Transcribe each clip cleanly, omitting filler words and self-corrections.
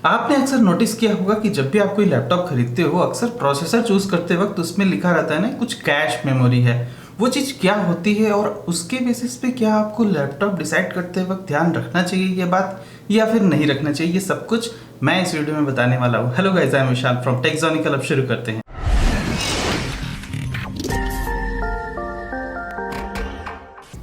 आपने अक्सर नोटिस किया होगा कि जब भी आप कोई लैपटॉप खरीदते हो अक्सर प्रोसेसर चूज करते वक्त उसमें लिखा रहता है ना कुछ कैश मेमोरी है। वो चीज़ क्या होती है और उसके बेसिस पे क्या आपको लैपटॉप डिसाइड करते वक्त ध्यान रखना चाहिए ये बात या फिर नहीं रखना चाहिए, ये सब कुछ मैं इस वीडियो में बताने वाला हूँ। Hello guys, I am Vishal from Techjonical. अब शुरू करते हैं।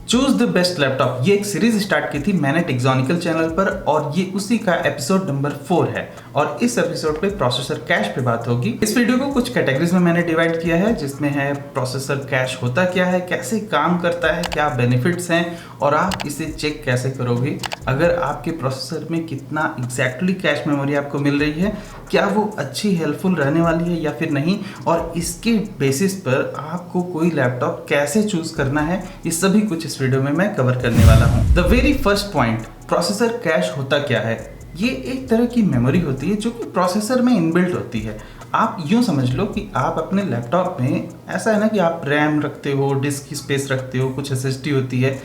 चूज द बेस्ट लैपटॉप, ये एक सीरीज स्टार्ट की थी मैंने टेक्जोनिकल चैनल पर और ये उसी का एपिसोड नंबर 4 है और इस एपिसोड पे प्रोसेसर कैश पे बात होगी। इस वीडियो को कुछ कैटेगरीज में मैंने डिवाइड किया है जिसमें है प्रोसेसर कैश होता क्या है, कैसे काम करता है, क्या बेनिफिट्स हैं और आप इसे चेक कैसे करोगे अगर आपके प्रोसेसर में कितना एग्जैक्टली कैश मेमोरी आपको मिल रही है, क्या वो अच्छी हेल्पफुल रहने वाली है या फिर नहीं, और इसके बेसिस पर आपको कोई लैपटॉप कैसे चूज करना है, ये सभी कुछ इस वीडियो में मैं कवर करने वाला हूँ। The very first point, processor cash होता क्या है। ये एक तरह की मेमोरी होती है जो कि प्रोसेसर में इनबिल्ट होती है। आप यूँ समझ लो कि आप अपने लैपटॉप में ऐसा है ना कि आप रैम रखते हो, डिस्क की स्पेस रखते हो, कुछ एसएसडी होती है,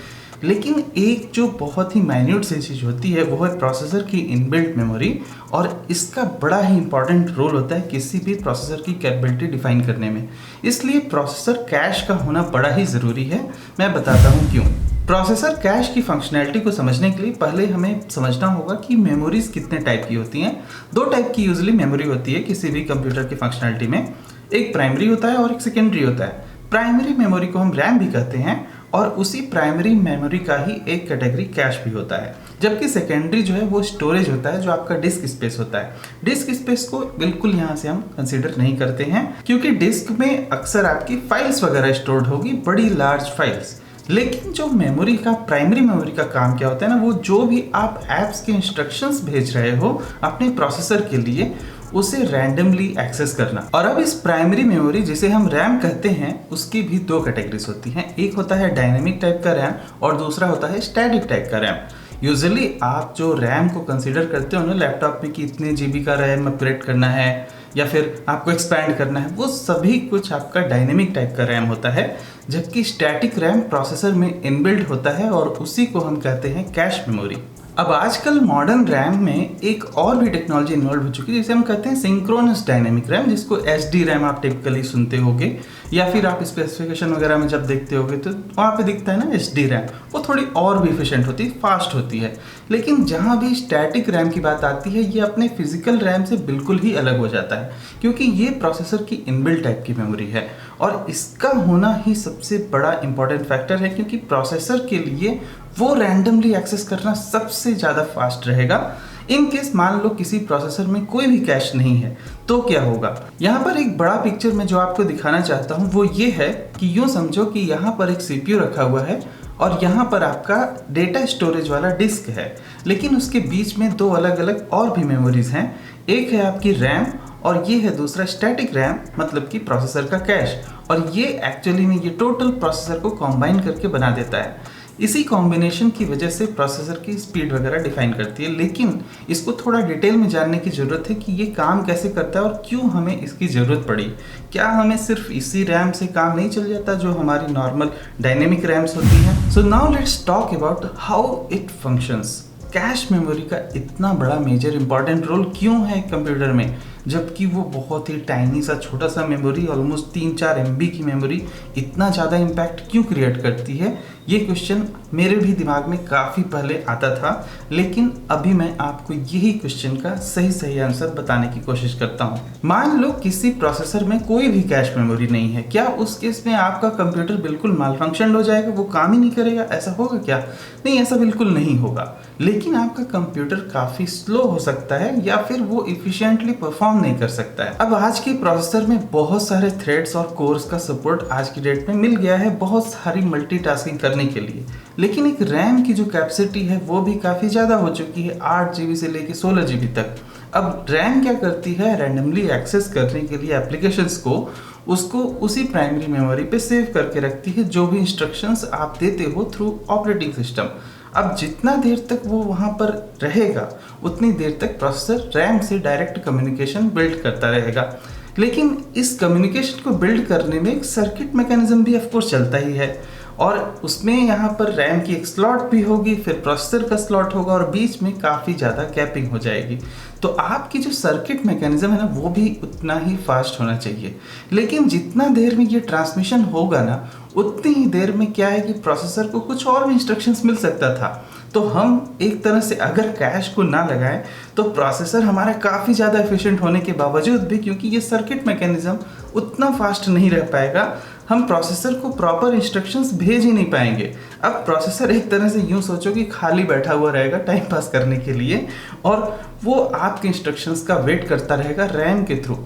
लेकिन एक जो बहुत ही माइन्यूट सी चीज़ होती है वो है प्रोसेसर की इनबिल्ट मेमोरी, और इसका बड़ा ही इंपॉर्टेंट रोल होता है किसी भी प्रोसेसर की कैपेबिलिटी डिफाइन करने में। इसलिए प्रोसेसर कैश का होना बड़ा ही ज़रूरी है। मैं बताता हूँ क्यों। प्रोसेसर कैश की फंक्शनैलिटी को समझने के लिए पहले हमें समझना होगा कि मेमोरीज कितने टाइप की होती हैं। 2 टाइप की यूजुअली मेमोरी होती है किसी भी कंप्यूटर की फंक्शनैलिटी में, एक प्राइमरी होता है और एक सेकेंडरी होता है। प्राइमरी मेमोरी को हम रैम भी कहते हैं और उसी प्राइमरी मेमोरी का ही एक कैटेगरी कैश भी होता है, जबकि सेकेंडरी जो है वो स्टोरेज होता है, जो आपका डिस्क स्पेस होता है। डिस्क स्पेस को बिल्कुल यहाँ से हम कंसीडर नहीं करते हैं क्योंकि डिस्क में अक्सर आपकी फाइल्स वगैरह स्टोर्ड होगी, बड़ी लार्ज फाइल्स। लेकिन जो मेमोरी का प्राइमरी मेमोरी का काम क्या होता है ना, वो जो भी आप ऐप्स के इंस्ट्रक्शंस भेज रहे हो अपने प्रोसेसर के लिए उसे रैंडमली एक्सेस करना। और अब इस प्राइमरी मेमोरी जिसे हम रैम कहते हैं उसकी भी 2 कैटेगरीज होती हैं। एक होता है डायनेमिक टाइप का रैम और दूसरा होता है स्टैटिक टाइप का रैम। यूजुअली आप जो रैम को कंसीडर करते हो ना लैपटॉप में कि इतने जीबी का रैम अपग्रेड करना है या फिर आपको एक्सपैंड करना है, वो सभी कुछ आपका डायनेमिक टाइप का रैम होता है, जबकि स्टैटिक रैम प्रोसेसर में इनबिल्ट होता है और उसी को हम कहते हैं कैश मेमोरी। अब आजकल मॉडर्न रैम में एक और भी टेक्नोलॉजी इन्वॉल्व हो चुकी है जिसे हम कहते हैं सिंक्रोनस डायनेमिक रैम, जिसको एसडी रैम आप टिपिकली सुनते होगे या फिर आप स्पेसिफिकेशन वगैरह में जब देखते होगे तो वहाँ पे दिखता है ना एसडी रैम। वो थोड़ी और भी एफिशिएंट होती है, फास्ट होती है। लेकिन जहाँ भी स्टैटिक रैम की बात आती है ये अपने फिजिकल रैम से बिल्कुल ही अलग हो जाता है क्योंकि ये प्रोसेसर की इनबिल्ट टाइप की मेमोरी है और इसका होना ही सबसे बड़ा इंपॉर्टेंट फैक्टर है क्योंकि प्रोसेसर के लिए वो रैंडमली एक्सेस करना सबसे ज़्यादा फास्ट रहेगा। इन केस मान लो किसी प्रोसेसर में कोई भी कैश नहीं है तो क्या होगा। यहाँ पर एक बड़ा पिक्चर में जो आपको दिखाना चाहता हूँ वो ये है कि यूँ समझो कि यहाँ पर एक सीपीयू रखा हुआ है और यहाँ पर आपका डेटा स्टोरेज वाला डिस्क है, लेकिन उसके बीच में 2 अलग अलग और भी मेमोरीज हैं। एक है आपकी रैम और ये है दूसरा स्टैटिक रैम, मतलब कि प्रोसेसर का कैश, और ये एक्चुअली में ये टोटल प्रोसेसर को कंबाइन करके बना देता है। इसी कॉम्बिनेशन की वजह से प्रोसेसर की स्पीड वगैरह डिफाइन करती है, लेकिन इसको थोड़ा डिटेल में जानने की ज़रूरत है कि ये काम कैसे करता है और क्यों हमें इसकी ज़रूरत पड़ी। क्या हमें सिर्फ इसी रैम से काम नहीं चल जाता जो हमारी नॉर्मल डायनेमिक रैम्स होती हैं। So now let's talk about how it functions. Cache memory का इतना बड़ा मेजर इंपॉर्टेंट रोल क्यों है कंप्यूटर में, जबकि वो बहुत ही टाइनी सा छोटा सा मेमोरी, ऑलमोस्ट 3-4 MB की मेमोरी इतना ज़्यादा इम्पैक्ट क्यों क्रिएट करती है। ये क्वेश्चन मेरे भी दिमाग में काफ़ी पहले आता था, लेकिन अभी मैं आपको यही क्वेश्चन का सही आंसर बताने की कोशिश करता हूँ। मान लो किसी प्रोसेसर में कोई भी कैश मेमोरी नहीं है, क्या उस केस में आपका कंप्यूटर बिल्कुल मालफंक्शन हो जाएगा, वो काम ही नहीं करेगा? ऐसा होगा क्या? नहीं, ऐसा बिल्कुल नहीं होगा। लेकिन आपका कंप्यूटर काफ़ी स्लो हो सकता है या फिर वो इफिशिएंटली परफॉर्म नहीं कर सकता है। अब आज के प्रोसेसर में बहुत सारे थ्रेड्स और कोर्स का सपोर्ट आज की डेट में मिल गया है बहुत सारी मल्टीटास्किंग करने के लिए, लेकिन एक रैम की जो कैपेसिटी है वो भी काफ़ी ज़्यादा हो चुकी है, 8 GB से लेके 16 GB तक। अब रैम क्या करती है, रैंडमली एक्सेस करने के लिए एप्लीकेशंस को उसको उसी प्राइमरी मेमोरी पे सेव करके रखती है, जो भी इंस्ट्रक्शंस आप देते हो थ्रू ऑपरेटिंग सिस्टम। अब जितना देर तक वो वहाँ पर रहेगा उतनी देर तक प्रोसेसर रैम से डायरेक्ट कम्युनिकेशन बिल्ड करता रहेगा, लेकिन इस कम्युनिकेशन को बिल्ड करने में एक सर्किट मैकेनिज्म भी ऑफकोर्स चलता ही है और उसमें यहाँ पर रैम की एक स्लॉट भी होगी, फिर प्रोसेसर का स्लॉट होगा और बीच में काफ़ी ज़्यादा गैपिंग हो जाएगी। तो आपकी जो सर्किट मैकेनिज्म है ना वो भी उतना ही फास्ट होना चाहिए। लेकिन जितना देर में ये ट्रांसमिशन होगा ना उतनी ही देर में क्या है कि प्रोसेसर को कुछ और भी इंस्ट्रक्शंस मिल सकता था। तो हम एक तरह से अगर कैश को ना लगाएं तो प्रोसेसर हमारा काफ़ी ज़्यादा एफिशिएंट होने के बावजूद भी, क्योंकि ये सर्किट मैकेनिज्म उतना फास्ट नहीं रह पाएगा, हम प्रोसेसर को प्रॉपर इंस्ट्रक्शंस भेज ही नहीं पाएंगे। अब प्रोसेसर एक तरह से यूँ सोचो कि खाली बैठा हुआ रहेगा टाइम पास करने के लिए और वो आपके इंस्ट्रक्शंस का वेट करता रहेगा रैम के थ्रू।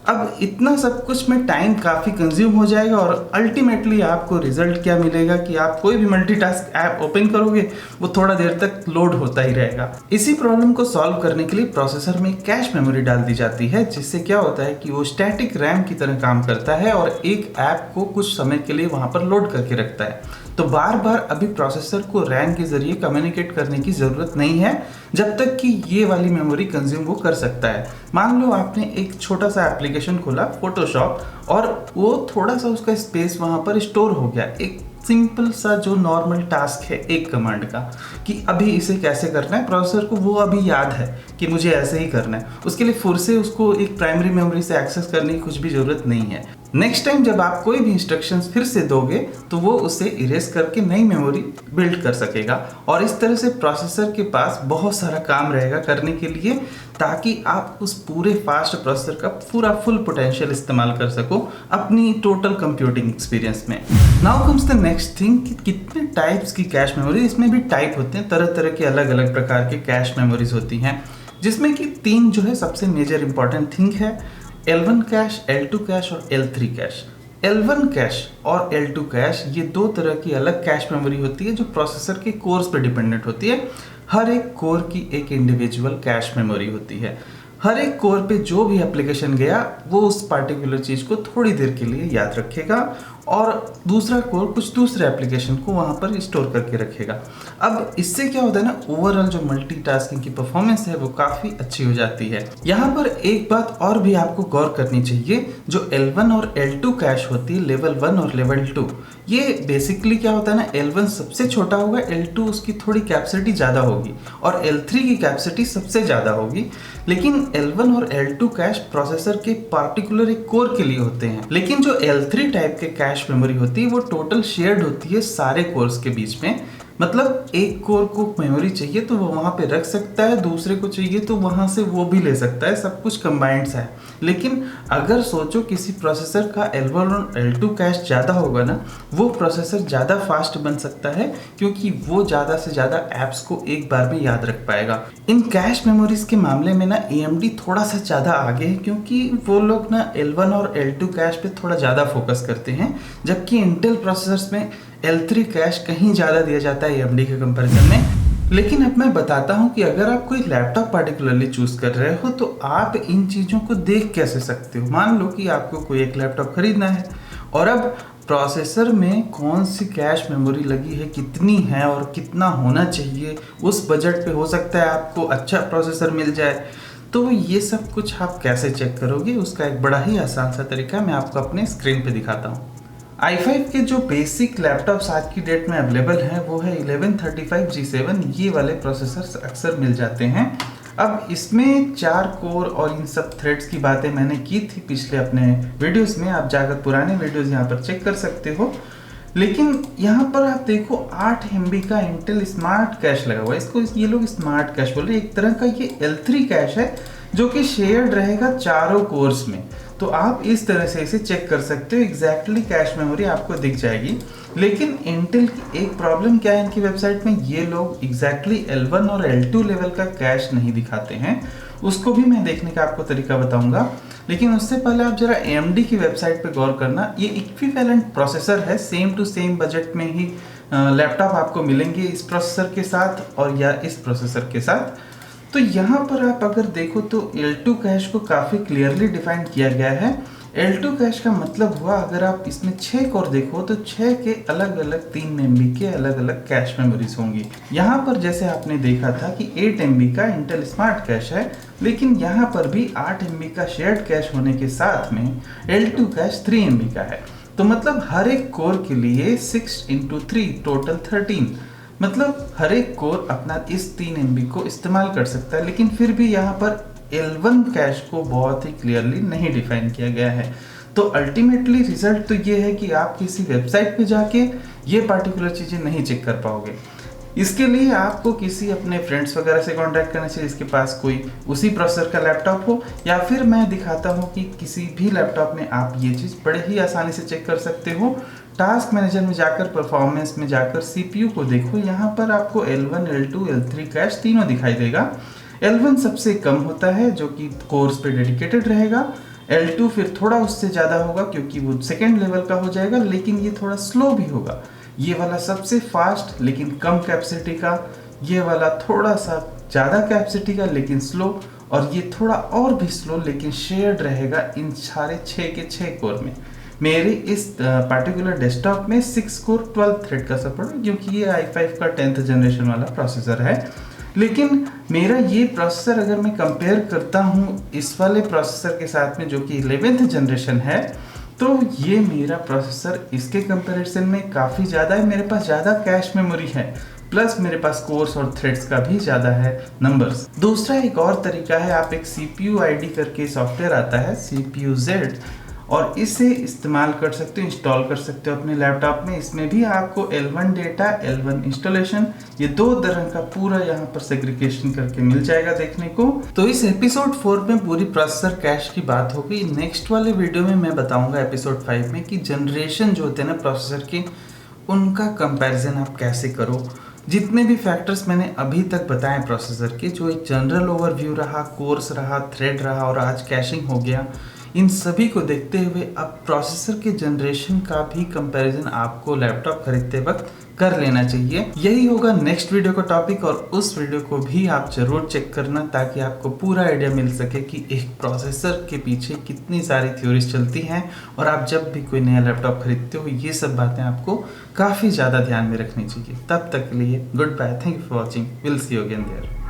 अब इतना सब कुछ में टाइम काफ़ी कंज्यूम हो जाएगा और अल्टीमेटली आपको रिजल्ट क्या मिलेगा कि आप कोई भी मल्टीटास्क ऐप ओपन करोगे वो थोड़ा देर तक लोड होता ही रहेगा। इसी प्रॉब्लम को सॉल्व करने के लिए प्रोसेसर में कैश मेमोरी डाल दी जाती है, जिससे क्या होता है कि वो स्टैटिक रैम की तरह काम करता है और एक ऐप को कुछ समय के लिए वहाँ पर लोड करके रखता है। तो बार बार अभी प्रोसेसर को रैम के जरिए कम्युनिकेट करने की ज़रूरत नहीं है जब तक कि ये वाली मेमोरी कंज्यूम वो कर सकता है। मान लो आपने एक छोटा सा एप्लीकेशन खोला फोटोशॉप और वो थोड़ा सा उसका स्पेस वहाँ पर स्टोर हो गया, एक सिंपल सा जो नॉर्मल टास्क है एक कमांड का कि अभी इसे कैसे करना है, प्रोसेसर को वो अभी याद है कि मुझे ऐसे ही करना है। उसके लिए फिर से उसको एक प्राइमरी मेमोरी से एक्सेस करने की कुछ भी ज़रूरत नहीं है। नेक्स्ट टाइम जब आप कोई भी इंस्ट्रक्शंस फिर से दोगे तो वो उसे इरेज करके नई मेमोरी बिल्ड कर सकेगा और इस तरह से प्रोसेसर के पास बहुत सारा काम रहेगा करने के लिए, ताकि आप उस पूरे फास्ट प्रोसेसर का पूरा फुल पोटेंशियल इस्तेमाल कर सको अपनी टोटल कंप्यूटिंग एक्सपीरियंस में। Now comes the next thing कि कितने टाइप्स की कैश मेमोरी, इसमें भी टाइप होते हैं, तरह तरह के अलग अलग प्रकार के कैश मेमोरीज होती हैं, जिसमें कि 3 जो है सबसे मेजर इंपॉर्टेंट थिंग है, L1 कैश, L2 कैश और L3 कैश। L1 कैश और L2 कैश ये 2 तरह की अलग कैश मेमोरी होती है जो प्रोसेसर के कोर्स पर डिपेंडेंट होती है। हर एक कोर की एक इंडिविजुअल कैश मेमोरी होती है। हर एक कोर पे जो भी एप्लीकेशन गया वो उस पार्टिकुलर चीज़ को थोड़ी देर के लिए याद रखेगा और दूसरा कोर कुछ दूसरे एप्लीकेशन को वहाँ पर स्टोर करके रखेगा। अब इससे क्या होता है ना, ओवरऑल जो मल्टीटास्किंग की परफॉर्मेंस है वो काफ़ी अच्छी हो जाती है। यहाँ पर एक बात और भी आपको गौर करनी चाहिए, जो L1 और L2 कैश होती है, लेवल 1 और लेवल 2, ये बेसिकली क्या होता है ना, L1 सबसे छोटा होगा, L2 उसकी थोड़ी कैपेसिटी ज़्यादा होगी और L3 की कैपेसिटी सबसे ज़्यादा होगी। लेकिन L1 और L2 कैश प्रोसेसर के पार्टिकुलर एक कोर के लिए होते हैं, लेकिन जो L3 टाइप के कैश मेमोरी होती है वो टोटल शेयर्ड होती है सारे कोर्स के बीच में। मतलब एक कोर को मेमोरी चाहिए तो वो वहाँ पे रख सकता है, दूसरे को चाहिए तो वहाँ से वो भी ले सकता है, सब कुछ कंबाइंड है। लेकिन अगर सोचो किसी प्रोसेसर का L1 और L2 कैश ज़्यादा होगा ना, वो प्रोसेसर ज़्यादा फास्ट बन सकता है क्योंकि वो ज़्यादा से ज़्यादा ऐप्स को एक बार में याद रख पाएगा। इन कैश मेमोरीज के मामले में ना AMD थोड़ा सा ज़्यादा आगे है क्योंकि वो लोग ना L1 और L2 कैश पे थोड़ा ज़्यादा फोकस करते हैं, जबकि इंटेल प्रोसेसर्स में L3 कैश कहीं ज़्यादा दिया जाता है AMD के कंपैरिजन में। लेकिन अब मैं बताता हूँ कि अगर आप कोई लैपटॉप पार्टिकुलरली चूज़ कर रहे हो तो आप इन चीज़ों को देख कैसे सकते हो। मान लो कि आपको कोई एक लैपटॉप खरीदना है और अब प्रोसेसर में कौन सी कैश मेमोरी लगी है, कितनी है और कितना होना चाहिए, उस बजट पे हो सकता है आपको अच्छा प्रोसेसर मिल जाए। तो ये सब कुछ आप कैसे चेक करोगे, उसका एक बड़ा ही आसान सा तरीका मैं आपको अपने स्क्रीन पे दिखाता हूँ। i5 के जो बेसिक लैपटॉप्स आज की डेट में अवेलेबल हैं वो है 1135G7, ये वाले प्रोसेसर्स अक्सर मिल जाते हैं। अब इसमें 4 कोर और इन सब थ्रेड्स की बातें मैंने की थी पिछले अपने वीडियोस में, आप जाकर पुराने वीडियोस यहाँ पर चेक कर सकते हो। लेकिन यहाँ पर आप देखो 8 MB का इंटेल स्मार्ट कैश लगा हुआ है, इसको ये लोग स्मार्ट कैश बोल रहे हैं। एक तरह का ये L3 कैश है जो कि शेयर्ड रहेगा चारों कोर्स में। तो आप इस तरह से इसे चेक कर सकते हो, एग्जैक्टली कैश मेमोरी आपको दिख जाएगी। लेकिन इंटेल की एक प्रॉब्लम क्या है इनकी वेबसाइट में, ये लोग एग्जैक्टली L1 और L2 लेवल का कैश नहीं दिखाते हैं, उसको भी मैं देखने का आपको तरीका बताऊंगा। लेकिन उससे पहले आप जरा AMD की वेबसाइट पे गौर करना, ये इक्विवेलेंट प्रोसेसर है, सेम टू सेम बजट में ही लैपटॉप आपको मिलेंगे इस प्रोसेसर के साथ और या इस प्रोसेसर के साथ। तो यहाँ पर आप अगर देखो तो L2 कैश को काफ़ी क्लियरली डिफाइन किया गया है। L2 कैश का मतलब हुआ, अगर आप इसमें 6 कोर देखो तो 6 के अलग अलग 3 MB के अलग अलग कैश मेमोरीज होंगी। यहाँ पर जैसे आपने देखा था कि 8 MB का इंटेल स्मार्ट कैश है, लेकिन यहाँ पर भी 8 MB का शेयर्ड कैश होने के साथ में L2 कैश 3 MB का है। तो मतलब हर एक कोर के लिए 6 इंटू 3 टोटल 13, मतलब हर एक कोर अपना इस 3 MB को इस्तेमाल कर सकता है। लेकिन फिर भी यहाँ पर L1 कैश को बहुत ही क्लियरली नहीं डिफाइन किया गया है। तो अल्टीमेटली रिजल्ट तो ये है कि आप किसी वेबसाइट पे जाके ये पार्टिकुलर चीज़ें नहीं चेक कर पाओगे। इसके लिए आपको किसी अपने फ्रेंड्स वगैरह से कांटेक्ट करना चाहिए जिसके पास कोई उसी प्रोसेसर का लैपटॉप हो, या फिर मैं दिखाता हूँ कि किसी भी लैपटॉप में आप ये चीज़ बड़े ही आसानी से चेक कर सकते हो। टास्क मैनेजर में जाकर, परफॉर्मेंस में जाकर CPU को देखो, यहाँ पर आपको L1, L2, L3 कैश तीनों दिखाई देगा। L1 सबसे कम होता है जो कि कोर्स पे डेडिकेटेड रहेगा। L2 फिर थोड़ा उससे ज़्यादा होगा क्योंकि वो सेकेंड लेवल का हो जाएगा, लेकिन ये थोड़ा स्लो भी होगा। ये वाला सबसे फास्ट लेकिन कम कैपेसिटी का, ये वाला थोड़ा सा ज़्यादा कैपेसिटी का लेकिन स्लो, और ये थोड़ा और भी स्लो लेकिन शेयर्ड रहेगा इन सारे 6 के 6 कोर में। मेरे इस पार्टिकुलर डेस्कटॉप में 6 कोर 12 थ्रेड का सपोर्ट है क्योंकि ये i5 का 10th जनरेशन वाला प्रोसेसर है। लेकिन मेरा ये प्रोसेसर अगर मैं कंपेयर करता हूँ इस वाले प्रोसेसर के साथ में जो कि 11th जनरेशन है, तो ये मेरा प्रोसेसर इसके कंपैरिजन में काफ़ी ज़्यादा है। मेरे पास ज़्यादा कैश मेमोरी है, प्लस मेरे पास कोर्स और थ्रेड्स का भी ज़्यादा है नंबर्स। दूसरा एक और तरीका है, आप एक CPU ID करके सॉफ्टवेयर आता है CPU-Z, और इसे इस्तेमाल कर सकते हो, इंस्टॉल कर सकते हो अपने लैपटॉप में। इसमें भी आपको L1 डेटा, L1 इंस्टॉलेशन, ये 2 तरह का पूरा यहाँ पर सेग्रीगेशन करके मिल जाएगा देखने को। तो इस एपिसोड 4 में पूरी प्रोसेसर कैश की बात हो गई। नेक्स्ट वाले वीडियो में मैं बताऊंगा एपिसोड 5 में कि जनरेशन जो होते हैं ना प्रोसेसर के, उनका कंपैरिजन आप कैसे करो। जितने भी फैक्टर्स मैंने अभी तक बताए प्रोसेसर के, जो एक जनरल ओवरव्यू रहा, कोर्स रहा, थ्रेड रहा और आज कैशिंग हो गया, इन सभी को देखते हुए अब प्रोसेसर के जनरेशन का भी कंपैरिजन आपको लैपटॉप खरीदते वक्त कर लेना चाहिए। यही होगा नेक्स्ट वीडियो का टॉपिक, और उस वीडियो को भी आप जरूर चेक करना ताकि आपको पूरा आइडिया मिल सके कि एक प्रोसेसर के पीछे कितनी सारी थ्योरीज चलती हैं, और आप जब भी कोई नया लैपटॉप खरीदते हो ये सब बातें आपको काफ़ी ज़्यादा ध्यान में रखनी चाहिए। तब तक के लिए good bye, thank you for watching, will see you again there.